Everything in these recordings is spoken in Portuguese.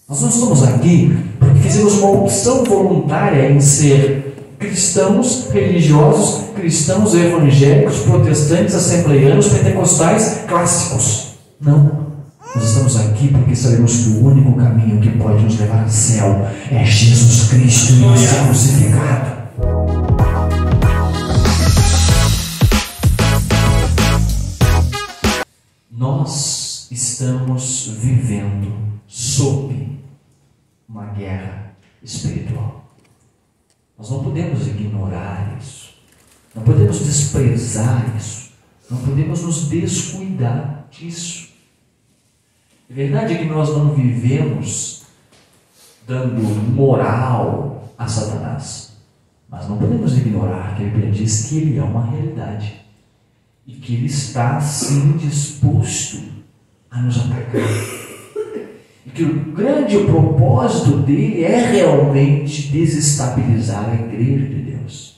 Nós não estamos aqui porque fizemos uma opção voluntária em ser cristãos religiosos, cristãos evangélicos, protestantes, assembleianos, pentecostais, clássicos. Não. Nós estamos aqui porque sabemos que o único caminho que pode nos levar ao céu é Jesus Cristo e o seu crucificado. Nós estamos vivendo sob uma guerra espiritual. Nós não podemos ignorar isso. Não podemos desprezar isso. Não podemos nos descuidar disso. A verdade é que nós não vivemos dando moral a Satanás. Mas não podemos ignorar que a Bíblia diz que ele é uma realidade. E que ele está, sim, disposto a nos atacar. E que o grande propósito dele é realmente desestabilizar a igreja de Deus.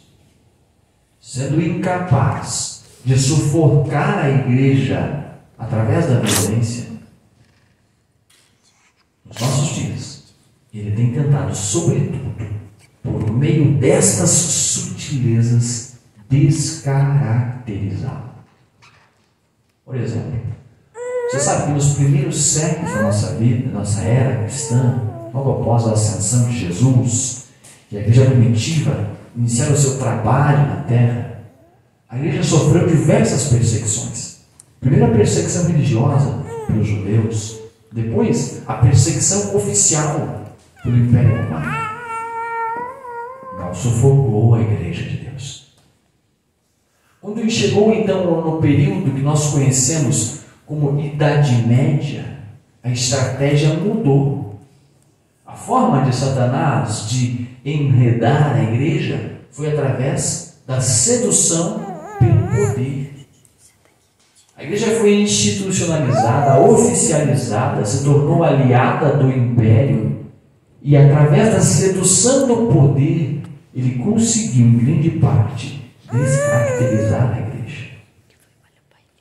Sendo incapaz de sufocar a igreja através da violência, nos nossos dias, ele tem tentado, sobretudo, por meio destas sutilezas, descaracterizá-la. Por exemplo, você sabe que nos primeiros séculos da nossa vida, da nossa era cristã, logo após a ascensão de Jesus, e a igreja primitiva iniciar o seu trabalho na terra, a igreja sofreu diversas perseguições. Primeiro a perseguição religiosa pelos judeus, depois a perseguição oficial pelo Império Romano. Não sufocou a igreja de Deus. Quando chegou então no período que nós conhecemos como Idade Média, a estratégia mudou. A forma de Satanás de enredar a igreja foi através da sedução pelo poder. A igreja foi institucionalizada, oficializada, se tornou aliada do império e através da sedução do poder ele conseguiu em grande parte descaracterizar a igreja.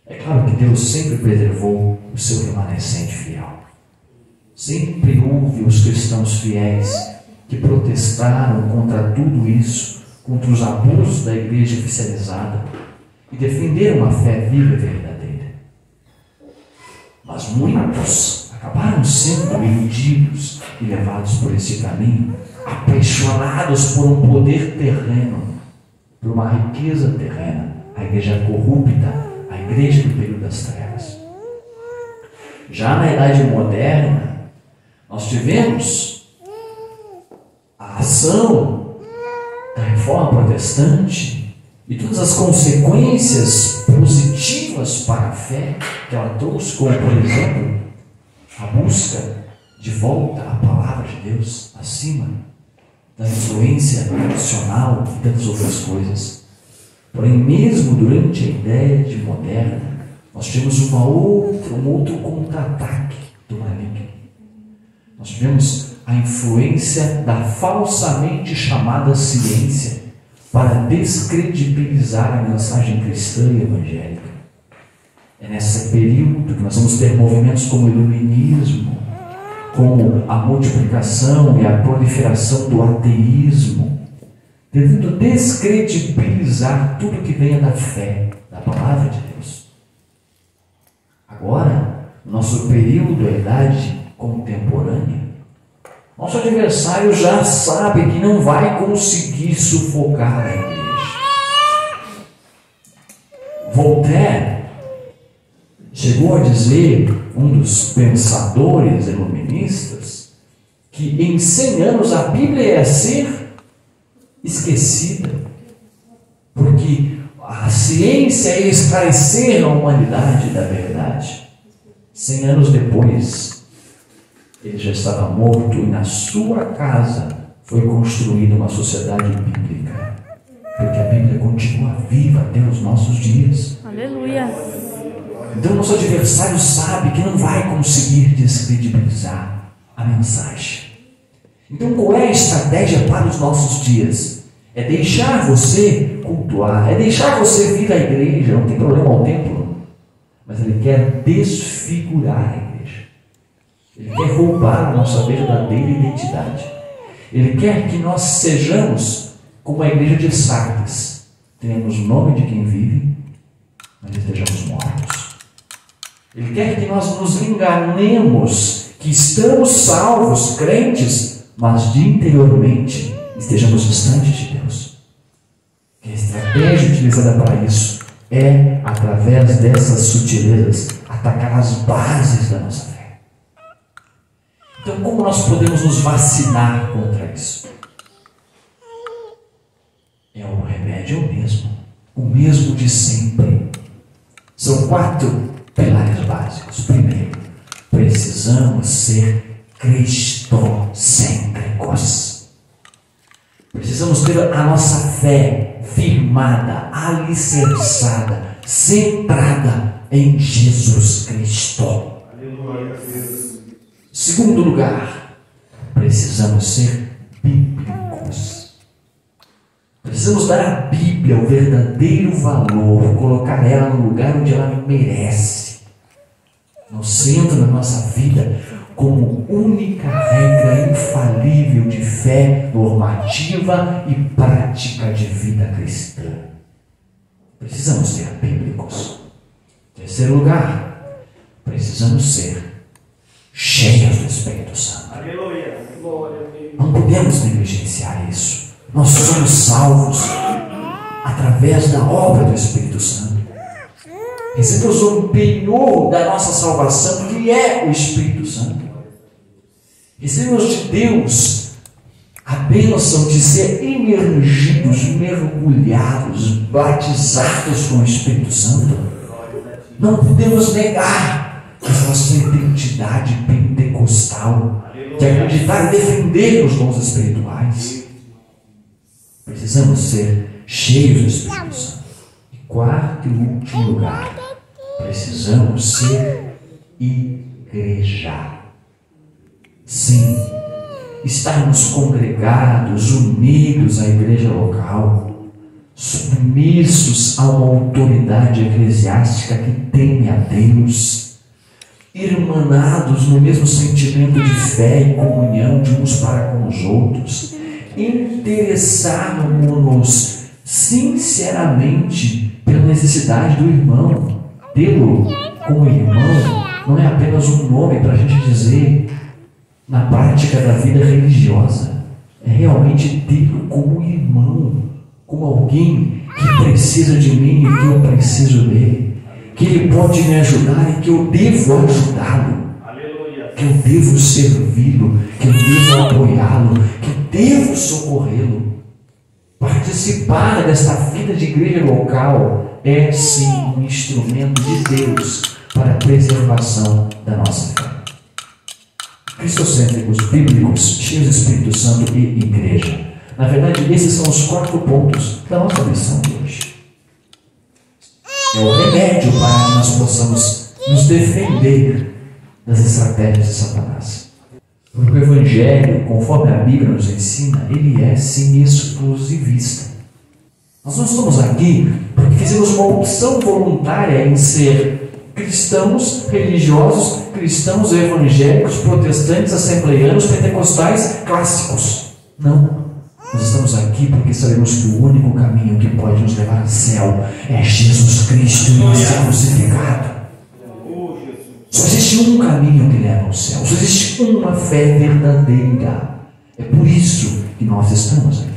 É claro que Deus sempre preservou o seu remanescente fiel. Sempre houve os cristãos fiéis que protestaram contra tudo isso, contra os abusos da igreja oficializada e defenderam a fé viva e verdadeira. Mas muitos acabaram sendo iludidos e levados por esse caminho, apaixonados por um poder terreno, por uma riqueza terrena, a igreja corrupta, a igreja do período das trevas. Já na Idade Moderna, nós tivemos a ação da Reforma Protestante e todas as consequências positivas para a fé que ela trouxe, como, por exemplo, a busca de volta à palavra de Deus acima da influência tradicional e tantas outras coisas. Porém, mesmo durante a Idade Moderna, nós tivemos um outro contra-ataque do maligno. Nós tivemos a influência da falsamente chamada ciência para descredibilizar a mensagem cristã e evangélica. É nesse período que nós vamos ter movimentos como o iluminismo, como a multiplicação e a proliferação do ateísmo, tentando descredibilizar tudo que venha da fé, da palavra de Deus. Agora, nosso período, a idade contemporânea, nosso adversário já sabe que não vai conseguir sufocar a igreja. Voltaire chegou a dizer, um dos pensadores iluministas, que em 100 anos a Bíblia ia ser esquecida, porque a ciência ia esclarecer a humanidade da verdade. 100 anos depois, ele já estava morto e na sua casa foi construída uma sociedade bíblica, porque a Bíblia continua viva até os nossos dias. Aleluia! Então nosso adversário sabe que não vai conseguir descredibilizar a mensagem. Então qual é a estratégia para os nossos dias? É deixar você cultuar, é deixar você vir à igreja, não tem problema ao templo, mas ele quer desfigurar a igreja. Ele quer roubar a nossa verdadeira identidade. Ele quer que nós sejamos como a igreja de Sardes. Tenhamos o nome de quem vive, mas estejamos mortos. Ele quer que nós nos enganemos, que estamos salvos, crentes, mas de interiormente estejamos distantes de Deus. E a estratégia utilizada para isso é, através dessas sutilezas, atacar as bases da nossa fé. Então, como nós podemos nos vacinar contra isso? O remédio é o mesmo de sempre. São 4 pilares básicos. Primeiro, precisamos ser cristocêntricos. Precisamos ter a nossa fé firmada, alicerçada, centrada em Jesus Cristo. Segundo lugar, precisamos ser bíblicos. Precisamos dar à Bíblia o verdadeiro valor, colocar ela no lugar onde ela merece, no centro da nossa vida, como única regra infalível de fé, normativa e prática de vida cristã. Precisamos ser bíblicos. Terceiro lugar, precisamos ser cheios do Espírito Santo. Aleluia. Não podemos negligenciar isso. Nós somos salvos através da obra do Espírito Santo. Recebemos o penhor da nossa salvação, que é o Espírito Santo. Recebemos de Deus a bênção de ser imergidos, mergulhados, batizados com o Espírito Santo. Não podemos negar a nossa identidade pentecostal, de acreditar e defender os dons espirituais. Precisamos ser cheios do Espírito Santo. E quarto e último lugar, precisamos ser igreja. Sim, estarmos congregados, unidos à igreja local, submissos a uma autoridade eclesiástica que teme a Deus, irmanados no mesmo sentimento de fé e comunhão de uns para com os outros, interessarmos-nos sinceramente pela necessidade do irmão. Tê-lo como irmão não é apenas um nome para a gente dizer na prática da vida religiosa, é realmente tê-lo como irmão, como alguém que precisa de mim e que eu preciso dele, que ele pode me ajudar e que eu devo ajudá-lo, que eu devo servi-lo, que eu devo apoiá-lo, que eu devo socorrê-lo. Participar desta vida de igreja local é sim um instrumento de Deus para a preservação da nossa fé. Cristocêntricos, bíblicos, cheios do Espírito Santo e igreja. Na verdade, esses são os 4 pontos da nossa lição de hoje. É o remédio para que nós possamos nos defender das estratégias de Satanás. Porque o Evangelho, conforme a Bíblia nos ensina, ele é sim exclusivista. Nós não estamos aqui porque fizemos uma opção voluntária em ser cristãos religiosos, cristãos evangélicos, protestantes, assembleianos, pentecostais, clássicos. Não. Nós estamos aqui porque sabemos que o único caminho que pode nos levar ao céu é Jesus Cristo e ele ser crucificado. Só existe um caminho que leva ao céu. Só existe uma fé verdadeira. É por isso que nós estamos aqui.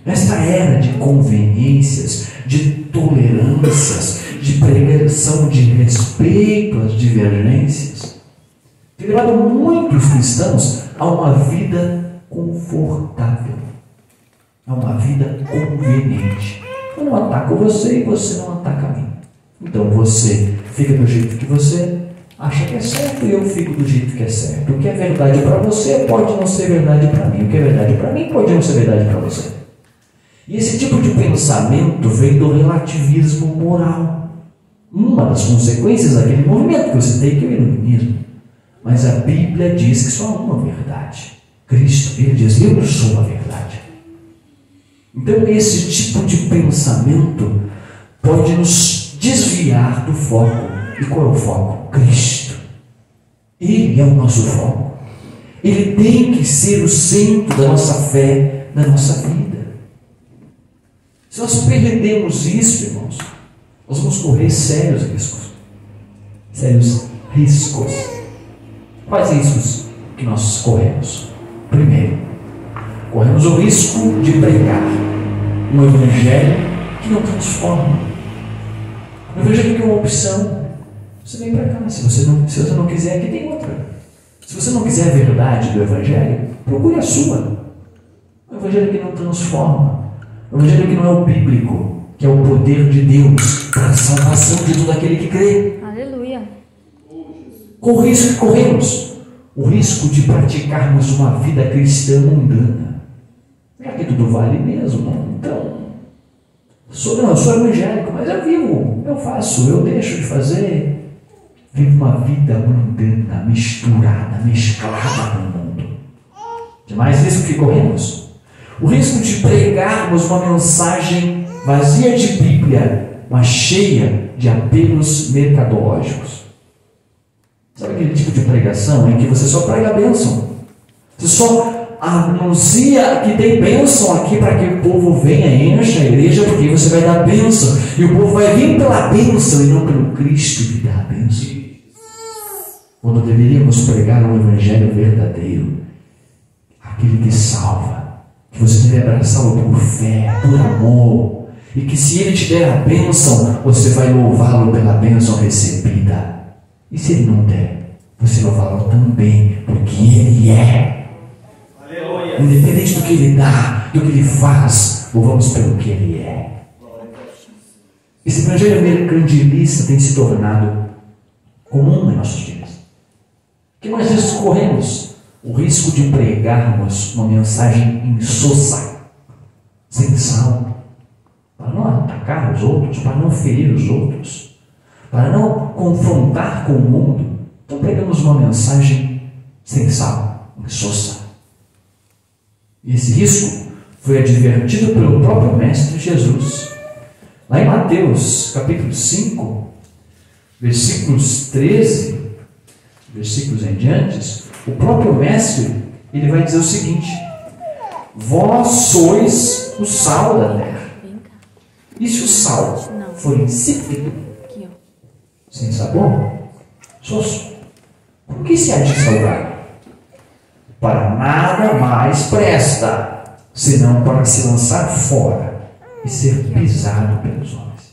Nesta era de conveniências, de tolerâncias, de pregação de respeito às divergências, tem levado muitos cristãos a uma vida confortável, a uma vida conveniente. Eu não ataco você e você não ataca a mim. Então você fica do jeito que você acha que é certo e eu fico do jeito que é certo. O que é verdade para você pode não ser verdade para mim. O que é verdade para mim pode não ser verdade para você. E esse tipo de pensamento vem do relativismo moral. Uma das consequências daquele movimento que eu citei, que é o iluminismo. Mas a Bíblia diz que só há uma verdade. Cristo, ele diz, eu sou a verdade. Então esse tipo de pensamento pode nos desviar do foco. E qual é o foco? Cristo. Ele é o nosso foco. Ele tem que ser o centro da nossa fé, da nossa vida. Se nós perdemos isso, irmãos, nós vamos correr sérios riscos. Sérios riscos. Quais riscos que nós corremos? Primeiro, corremos o risco de pregar um evangelho que não transforma. Um evangelho que é uma opção. Você vem para cá, se você não quiser, aqui tem outra. Se você não quiser a verdade do evangelho, procure a sua. Um evangelho que não transforma. Um evangelho que não é o bíblico, que é o poder de Deus para a salvação de todo aquele que crê. Aleluia. Com o risco que corremos, o risco de praticarmos uma vida cristã mundana. Já que tudo vale mesmo, então, eu sou evangélico, mas eu vivo, eu faço, eu deixo de fazer. Vivo uma vida mundana, misturada, mesclada no mundo. De mais risco que corremos? O risco de pregarmos uma mensagem vazia de Bíblia, mas cheia de apelos mercadológicos. Sabe aquele tipo de pregação em que você só prega a bênção? Você só anuncia que tem bênção aqui para que o povo venha e encha a igreja, porque você vai dar bênção. E o povo vai vir pela bênção e não pelo Cristo que dá a bênção. Quando deveríamos pregar um evangelho verdadeiro, aquele que salva, que você deve abraçá-lo por fé, por amor, e que se ele te der a bênção, você vai louvá-lo pela bênção recebida. E se ele não der, você louvá-lo também, porque ele é. Aleluia. Independente do que ele dá, do que ele faz, louvamos pelo que ele é. Esse evangelho mercantilista tem se tornado comum em nossos dias. Que mais vezes corremos o risco de pregarmos uma mensagem insossa, sem sal, para não atacar os outros, para não ferir os outros, para não confrontar com o mundo. Então pregamos uma mensagem sem sal, insossa. E esse risco foi advertido pelo próprio Mestre Jesus. Lá em Mateus, capítulo 5, versículos 13, versículos em diante, o próprio Mestre, ele vai dizer o seguinte: vós sois o sal da terra. E se o sal for insípido, sem sabor, soço, por que se há de salgar? Para nada mais presta, senão para se lançar fora e ser pisado pelos homens.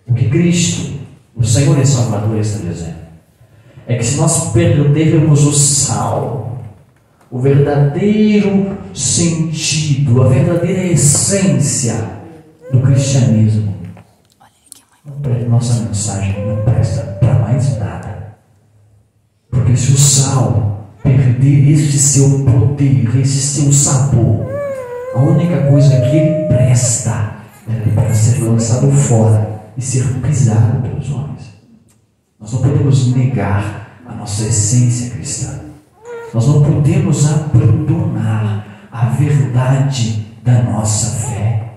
O que Cristo, o Senhor e Salvador, está dizendo é que se nós perdermos o sal, o verdadeiro sentido, a verdadeira essência do cristianismo, nossa mensagem não presta para mais nada. Porque se o sal perder este seu poder, esse seu sabor, a única coisa que ele presta é para ser lançado fora e ser pisado pelos homens. Nós não podemos negar a nossa essência cristã. Nós não podemos abandonar a verdade da nossa fé.